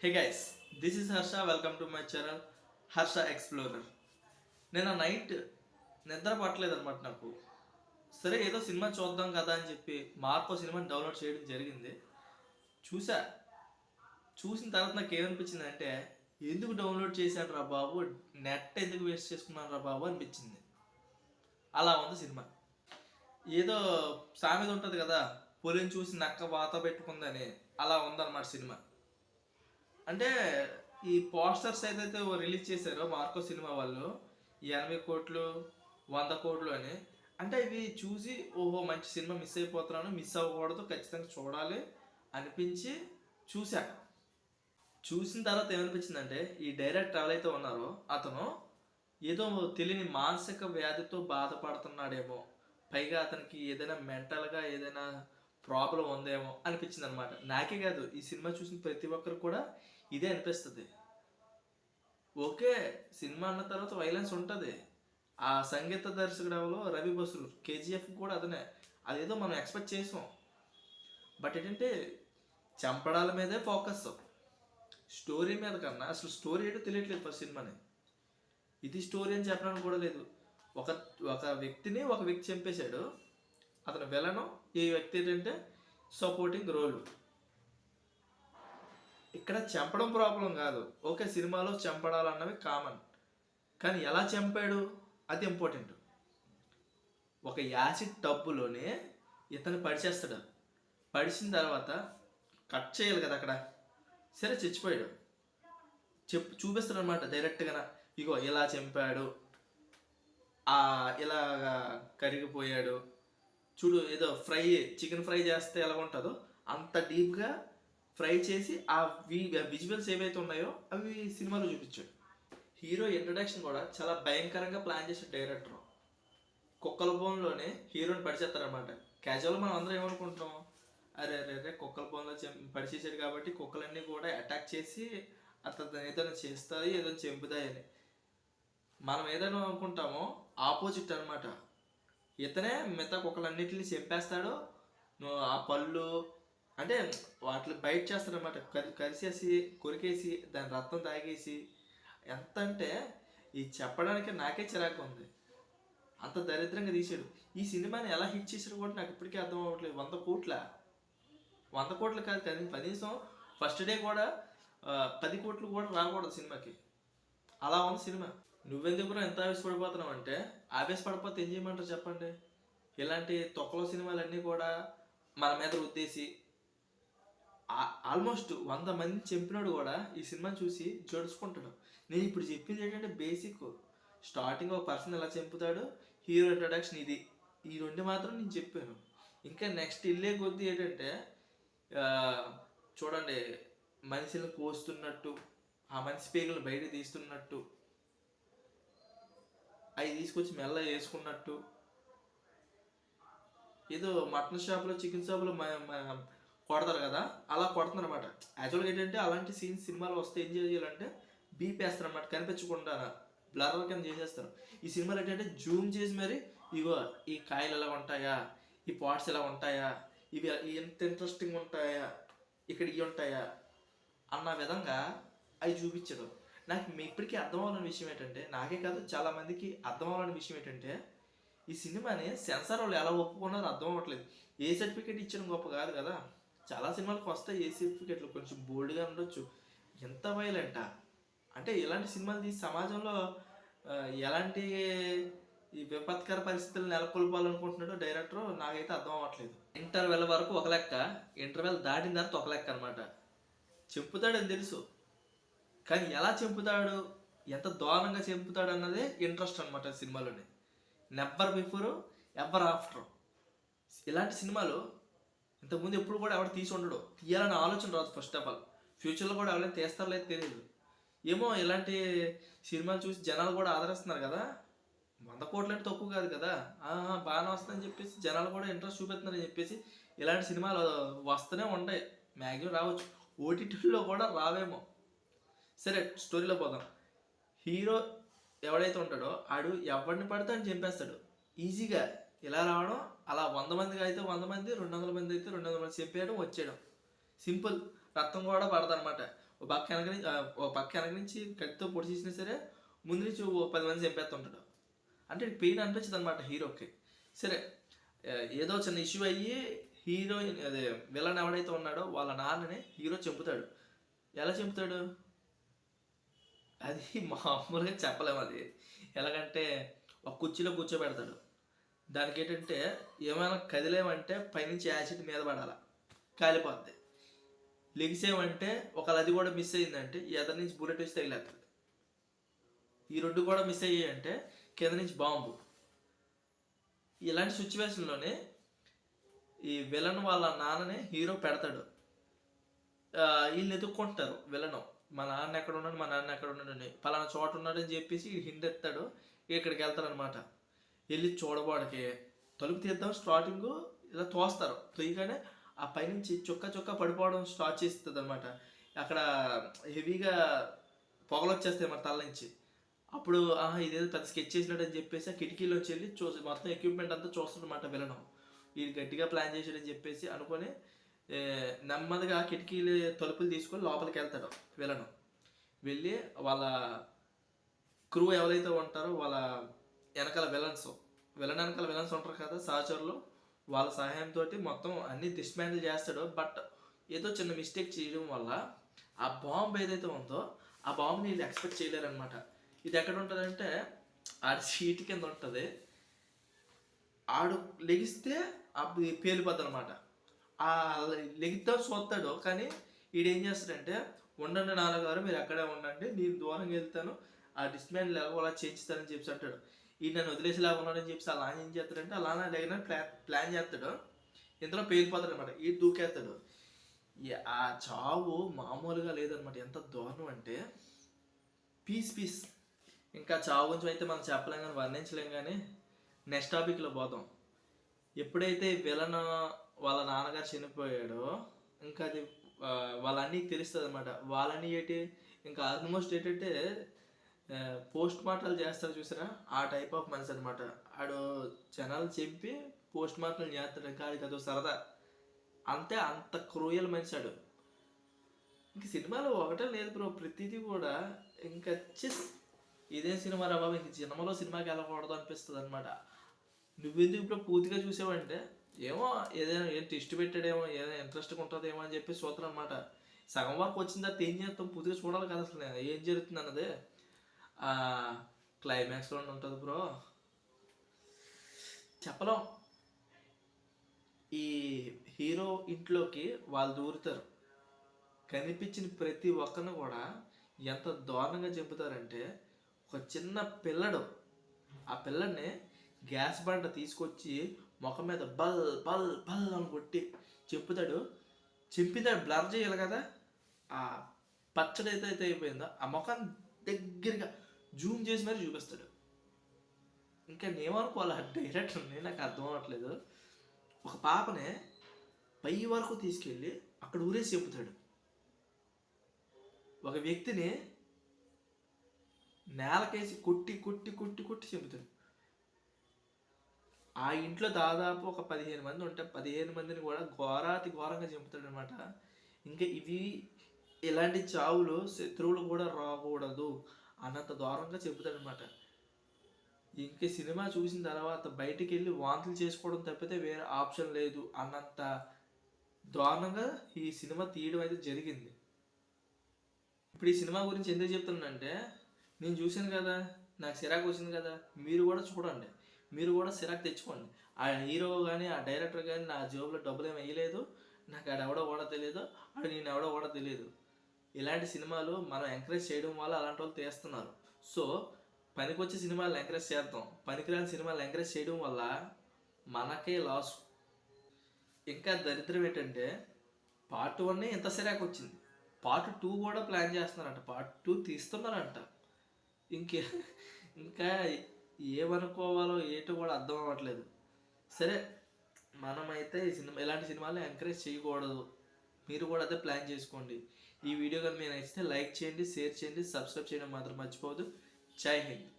Hey guys, this is Harsha. Welcome to my channel Harsha Explorer. నేను night నిద్ర పట్టలేదు అనమాట నాకు. సరే ఏదో సినిమా చూద్దాం కదా అని చెప్పి మార్కో సినిమాని డౌన్లోడ్ చేయడం జరిగింది. చూసా. చూసిన తర్వాత నాకు ఏమనిపించింది అంటే ఎందుకు డౌన్లోడ్ చేశాను రా బాబు, నెట్ ఎందుకు వేస్ట్ చేసుకున్నాను రా బాబు అనిపించింది. అలా ఉంది సినిమా. ఏదో సామెత ఉంటుంది కదా, పులిని చూసి నక్క వాత పెట్టుకుందని, అలా ఉందన్నమాట సినిమా. అంటే ఈ పోస్టర్స్ ఏదైతే రిలీజ్ చేశారో మార్కో సినిమా వాళ్ళు, 80 కోట్లు 100 కోట్లు అని, అంటే ఇవి చూసి ఓహో మంచి సినిమా మిస్ అయిపోతున్నాను, మిస్ అవ్వకూడదు, ఖచ్చితంగా చూడాలి అనిపించి చూసా. చూసిన తర్వాత ఏమనిపించిందంటే ఈ డైరెక్టర్ ఎవరైతే ఉన్నారో అతను ఏదో తెలియని మానసిక వ్యాధితో బాధపడుతున్నాడేమో, పైగా అతనికి ఏదైనా మెంటల్గా ఏదైనా ప్రాబ్లం ఉందేమో అనిపించింది అనమాట. నాకే కాదు, ఈ సినిమా చూసిన ప్రతి ఒక్కరు కూడా ఇదే అనిపిస్తుంది. ఓకే, సినిమా అన్న తర్వాత వైలెన్స్ ఉంటుంది. ఆ సంగీత దర్శకుడు ఎవరో రవి బసులు, కేజీఎఫ్ కూడా అదనే, అదేదో మనం ఎక్స్పెక్ట్ చేసాం. బట్ ఏంటంటే చంపడాల మీదే ఫోకస్, స్టోరీ మీద కన్నా అసలు స్టోరీ ఏంటో తెలియట్లేదు ఫస్ట్ సినిమాని. ఇది స్టోరీ అని చెప్పడానికి కూడా లేదు. ఒక ఒక వ్యక్తిని ఒక వ్యక్తి చంపేశాడు, అతను విలను, ఈ వ్యక్తి ఏంటంటే సపోర్టింగ్ రోల్. ఇక్కడ చంపడం ప్రాబ్లం కాదు, ఓకే సినిమాలో చంపడాలన్నవి కామన్, కానీ ఎలా చంపాడు అది ఇంపార్టెంట్. ఒక యాసిడ్ టబ్బులోనే ఇతను పడిచేస్తాడు, పడిచిన తర్వాత కట్ చేయాలి కదా అక్కడ, సరే చచ్చిపోయాడు. చూపిస్తాడు అనమాట డైరెక్ట్గా, ఇగో ఇలా చంపాడు, ఇలాగా కరిగిపోయాడు చూడు. ఏదో ఫ్రై, చికెన్ ఫ్రై చేస్తే ఎలా ఉంటుందో అంత డీప్గా ఫ్రై చేసి ఆ విజువల్స్ ఏవైతే ఉన్నాయో అవి సినిమాలో చూపించాడు. హీరో ఇంట్రడక్షన్ కూడా చాలా భయంకరంగా ప్లాన్ చేసాడు డైరెక్టర్. కుక్కల బోన్లోనే హీరోని పడిచేస్తారనమాట. క్యాజువల్గా మనం అందరం ఏమనుకుంటాం, అరే అరే అరే కుక్కల బోన్లో పడిచేసాడు కాబట్టి కుక్కలన్నీ కూడా అటాక్ చేసి అతను ఏదైనా చేస్తాయి, ఏదైనా చంపుతాయని మనం ఏదైనా అనుకుంటామో, ఆపోజిట్ అనమాట. ఇతనే మిగతా కుక్కలన్నిటిని చంపేస్తాడు. ఆ పళ్ళు అంటే వాటిని బయట చేస్తాడనమాట, కరిసేసి కొరికేసి దాని రక్తం తాగేసి. ఎంత అంటే ఈ చెప్పడానికి నాకే చిరాకు ఉంది, అంత దరిద్రంగా తీసాడు. ఈ సినిమాని ఎలా హిట్ చేసాడు కూడా నాకు ఇప్పటికీ అర్థం అవ్వట్లేదు. 100 కోట్లు కాదు, కనీసం ఫస్ట్ డే కూడా 10 కోట్లు కూడా రాకూడదు సినిమాకి. అలా ఉంది సినిమా. నువ్వెందుకు ఎంత ఆవేశపడిపోతున్నావు అంటే, ఆవేశపడిపోతే ఏం చేయమంటారు చెప్పండి. ఇలాంటి తొక్కలో సినిమాలన్నీ కూడా మన మీద రుద్దేసి ఆల్మోస్ట్ 100 మంది చంపినాడు కూడా ఈ సినిమా చూసి జడుచుకుంటాడు. నేను ఇప్పుడు చెప్పింది ఏంటంటే బేసిక్, స్టార్టింగ్ ఒక పర్సన్ ఎలా చంపుతాడు, హీరో ఇంట్రడక్షన్, ఇది ఈ రెండు మాత్రం నేను చెప్పాను. ఇంకా నెక్స్ట్ ఇల్లే కొద్ది ఏంటంటే చూడండి, మనిషిని కోస్తున్నట్టు, ఆ మనిషి పేగులు బయట తీస్తున్నట్టు, అవి తీసుకొచ్చి మెల్ల వేసుకున్నట్టు, ఏదో మటన్ షాప్లో చికెన్ షాప్లో కొడతారు కదా అలా కొడుతున్నారు అనమాట. యాక్చువల్గా ఏంటంటే అలాంటి సీన్స్ సినిమాలో వస్తే ఏం చేయాలంటే బీపేస్తారు అనమాట, కనిపించకుండా బ్లర్ కింద చేసేస్తారు. ఈ సినిమాలో ఏంటంటే జూమ్ చేసి మరి ఇగో ఈ కాయలు ఎలా ఉంటాయా, ఈ పార్ట్స్ ఎలా ఉంటాయా, ఇవి ఎంత ఇంట్రెస్టింగ్ ఉంటాయా, ఇక్కడ ఇవి ఉంటాయా అన్న విధంగా అవి చూపించడం. నాకు ఇప్పటికీ అర్థం అవ్వాలని విషయం ఏంటంటే, నాకే కాదు చాలా మందికి అర్థం అవ్వాలని విషయం ఏంటంటే, ఈ సినిమాని సెన్సార్ వాళ్ళు ఎలా ఒప్పుకున్నారో అర్థం అవ్వట్లేదు. ఏ సర్టిఫికేట్ ఇచ్చడం గొప్ప కాదు కదా, చాలా సినిమాలకు వస్తాయి ఏ సర్టిఫికేట్లు, కొంచెం బోల్డ్గా ఉండొచ్చు. ఎంత వైలెంటా అంటే, ఇలాంటి సినిమాలు తీసి సమాజంలో ఎలాంటి ఈ విపత్కర పరిస్థితులు నెలకొల్పాలనుకుంటున్నాడో డైరెక్టర్ నాకైతే అర్థం అవ్వట్లేదు. ఇంటర్వెల్ వరకు ఒక లెక్క, ఇంటర్వెల్ దాటిన తర్వాత ఒక లెక్క అనమాట. చెప్పుతాడని తెలుసు, కానీ ఎలా చంపుతాడు, ఎంత దారుణంగా చంపుతాడు అన్నదే ఇంట్రెస్ట్ అనమాట సినిమాలోనే. Never before ever after. ఇలాంటి సినిమాలు ఇంతకుముందు ఎప్పుడు కూడా ఎవరు తీసి ఉండడు, తీయాలని ఆలోచన రాదు. ఫస్ట్ ఆఫ్ ఆల్ ఫ్యూచర్లో కూడా ఎవరైనా తీస్తారో లేదు తెలియదు. ఏమో ఇలాంటి సినిమాలు చూసి జనాలు కూడా ఆదరిస్తున్నారు కదా, 100 కోట్లు అంటే తక్కువ కాదు కదా, బాగానే వస్తుందని చెప్పేసి జనాలు కూడా ఇంట్రెస్ట్ చూపిస్తున్నారని చెప్పేసి ఇలాంటి సినిమాలు వస్తూనే ఉంటాయి. మ్యాక్సిమం రావచ్చు, ఓటీటీలో కూడా రావేమో. సరే స్టోరీలో పోదాం. హీరో ఎవడైతే ఉంటాడో ఆడు ఎవరిని పడితే అని చంపేస్తాడు ఈజీగా. ఇలా రావడం, అలా 100 మందికి అయితే 100 మంది, 200 మంది అయితే 200 మంది చంపేయడం, వచ్చేయడం, సింపుల్. రక్తం కూడా పడదనమాట. ఒక పక్క వెనక నుంచి కత్తితో పొడి చేసినా సరే ముందు నుంచి ఓ 10 మంది చంపేస్తుంటాడు. అంటే పెయిన్ అనిపించదు అనమాట హీరోకి. సరే ఏదో చిన్న ఇష్యూ అయ్యి హీరోయిన్ అదే విలన్ ఎవడైతే ఉన్నాడో వాళ్ళ నాన్నని హీరో చంపుతాడు. ఎలా చంపుతాడు అది మామూలుగా చెప్పలేము. అది ఎలాగంటే ఒక కుర్చీలో కూర్చోబెడతాడు. దానికి ఏంటంటే ఏమైనా కదిలేమంటే పైనుంచి యాసిడ్ మీద పడాల, కాలిపోద్ది. లెగిసేమంటే ఒకవేళ అది కూడా మిస్ అయిందంటే ఎదరి నుంచి బుల్లెట్ వచ్చి తగిలేస్తుంది. ఈ రెండు కూడా మిస్ అయ్యాయంటే కింద నుంచి బాంబు. ఇలాంటి సిచ్యువేషన్లోనే ఈ విలన్ వాళ్ళ నాన్నని హీరో పెడతాడు. వీళ్ళు ఎదుర్కొంటారు విలను, మా నాన్న ఎక్కడ ఉన్నాడు, మా నాన్న ఎక్కడ ఉన్నాడు అని. పలానా చోట ఉన్నాడని చెప్పేసి హింట్ ఎత్తాడు. ఇక్కడికి వెళ్తారనమాట. వెళ్ళి చూడబోడికి తలుపు తీద్దాం స్టార్టింగ్ ఇలా తోస్తారు. తొయ్యగానే ఆ పైనుంచి చుక్క పడిపోవడం స్టార్ట్ చేస్తుంది అనమాట. అక్కడ హెవీగా పొగలు వచ్చేస్తాయి మన తల నుంచి. అప్పుడు ఇదేదో పెద్ద స్కెచ్ చేసినాడు అని చెప్పేసి ఆ కిటికీలోంచి వెళ్ళి చూసి మొత్తం ఎక్విప్మెంట్ అంతా చూస్తుందన్నమాట విలను. వీడు గట్టిగా ప్లాన్ చేసాడని చెప్పేసి అనుకొని నెమ్మదిగా కిటికీలు తలుపులు తీసుకొని లోపలికి వెళ్తాడు విలను. వెళ్ళి వాళ్ళ క్రూ ఎవరైతే ఉంటారో వాళ్ళ వెనకాల విలన్ వెనకాల విలన్స్ ఉంటారు కదా సహచరులు, వాళ్ళ సహాయంతో మొత్తం అన్ని డిస్మాండిల్ చేస్తాడు. బట్ ఏదో చిన్న మిస్టేక్ చేయడం వల్ల ఆ బాంబు ఏదైతే ఉందో ఆ బాంబుని వీళ్ళు ఎక్స్పెక్ట్ చేయలేరనమాట. ఇది ఎక్కడ ఉంటుందంటే ఆడి సీట్ కింద ఉంటుంది. ఆడు లెగిస్తే అది పేలిపోద్ది అనమాట. ఆ లెగిద్దాం చూస్తాడు కానీ వీడేం చేస్తాడంటే ఉండండి నాన్నగారు మీరు ఎక్కడే ఉండండి, నేను దూరంగా వెళ్తాను, ఆ డిస్మాండిల్ ఎలా చేయించుతానని చెప్పి అంటాడు. ఈ నన్ను వదిలేసేలాగా ఉన్నాడని చెప్పి అలా ఏం చేస్తాడంటే అలా లేకపోయినా ప్లాన్ చేస్తాడు. ఇంతలో పేలిపోతాడు అనమాట. ఈ దూకేస్తాడు. ఆ చావు మామూలుగా లేదనమాట. ఎంత దారుణం అంటే పీస్. ఇంకా చావు గురించి అయితే మనం చెప్పలేం కానీ వర్ణించలేం. కానీ నెక్స్ట్ టాపిక్లో పోదాం. ఎప్పుడైతే విలన్ వాళ్ళ నాన్నగారు చనిపోయాడో ఇంకా అది వాళ్ళ అన్నీకి తెలుస్తుంది అనమాట. వాళ్ళని ఏంటి ఇంకా ఆల్మోస్ట్ ఏంటంటే పోస్ట్ మార్టాలు చేస్తారు చూసారా, ఆ టైప్ ఆఫ్ మనిషి అనమాట. ఆడు జనాలు చెప్పి పోస్ట్ మార్టం చేస్తాడు. ఇంకా అది అదో సరదా. అంత క్రూయల్ మనిషి ఆడు. ఇంక సినిమాలో ఒకటే లేదు బ్రో, ప్రతిదీ కూడా ఇంకా ఇదే సినిమా రా బాబు, ఇంక సినిమాలో సినిమాకి వెళ్ళకూడదు అనిపిస్తుంది అనమాట. నువ్వెందుకు ఇప్పుడు పూర్తిగా చూసావంటే ఏమో ఏదైనా ఏం టెస్ట్ పెట్టాడేమో, ఏదైనా ఇంట్రెస్ట్గా ఉంటుందేమో అని చెప్పి చూస్తాను అనమాట. సగం వరకు వచ్చిన తర్వాత ఏం చేస్తాం, పూర్తిగా చూడాలి కదా అసలు ఏం జరుగుతుంది అన్నది. క్లైమాక్స్లో ఉంటుంది బ్రో, చెప్పలేం. ఈ హీరో ఇంట్లోకి వాళ్ళు దూరుతారు. కనిపించిన ప్రతి ఒక్కరిని కూడా ఎంత దారుణంగా చెబుతారంటే ఒక చిన్న పిల్లడు ఆ పిల్లడిని గ్యాస్ బండ తీసుకొచ్చి ముఖం మీద బల్ బల్ బల్ అని కొట్టి చెప్పుతాడు. బ్లర్ చేయాలి కదా, ఆ పచ్చడి అయితే అయిపోయిందో ఆ ముఖం దగ్గరగా జూమ్ చేసి మరి చూపిస్తాడు. ఇంకా నేమనుకోవాలి ఆ డైరెక్టర్ని, నాకు అర్థం అవ్వట్లేదు. ఒక పాపనే పై వరకు తీసుకెళ్ళి అక్కడ ఊరేసి చెబుతాడు. ఒక వ్యక్తిని నేలకేసి కొట్టి చెబుతాడు. ఆ ఇంట్లో దాదాపు ఒక 15 మంది ఉంటే 15 మందిని కూడా ఘోరంగా చంపుతాడు అనమాట. ఇంకా ఇలాంటి చావులు శత్రువులు కూడా రాకూడదు అన్నంత దారుణంగా చెబుతాడనమాట. ఇంక సినిమా చూసిన తర్వాత బయటికి వెళ్ళి వాంతులు చేసుకోవడం తప్పితే వేరే ఆప్షన్ లేదు అన్నంత దారుణంగా ఈ సినిమా తీయడం అయితే జరిగింది. ఇప్పుడు ఈ సినిమా గురించి ఎందుకు చెప్తున్నానంటే నేను చూశాను కదా, నాకు సిరాకు వచ్చింది కదా, మీరు కూడా చూడండి, మీరు కూడా సిరాకు తెచ్చుకోండి. ఆ హీరో కానీ ఆ డైరెక్టర్ కానీ నా జేబులో డబ్బులు ఏమి వేయలేదు, నాకు ఆడెవడో కూడా తెలియదు, నేను ఎవడో కూడా తెలియదు. ఇలాంటి సినిమాలు మనం ఎంకరేజ్ చేయడం వల్ల అలాంటి వాళ్ళు తీస్తున్నారు. సో పనికొచ్చే సినిమాలను ఎంకరేజ్ చేద్దాం, పనికిరాని సినిమాలు ఎంకరేజ్ చేయడం వల్ల మనకే లాస్. ఇంకా దరిద్రం ఏంటంటే పార్ట్ 1 ఇంత సిరాకు వచ్చింది, పార్ట్ 2 కూడా ప్లాన్ చేస్తున్నారంట, పార్ట్ 2 తీస్తున్నారంట. ఇంకా ఏమనుకోవాలో ఏటో కూడా అర్థం అవ్వట్లేదు. సరే మనమైతే ఇలాంటి సినిమాలు ఎంకరేజ్ చేయకూడదు, మీరు కూడా అదే ప్లాన్ చేసుకోండి. ఈ వీడియో కానీ మీరు నచ్చితే లైక్ చేయండి, షేర్ చేయండి, సబ్స్క్రైబ్ చేయడం మాత్రం మర్చిపోవద్దు. జై హింద్.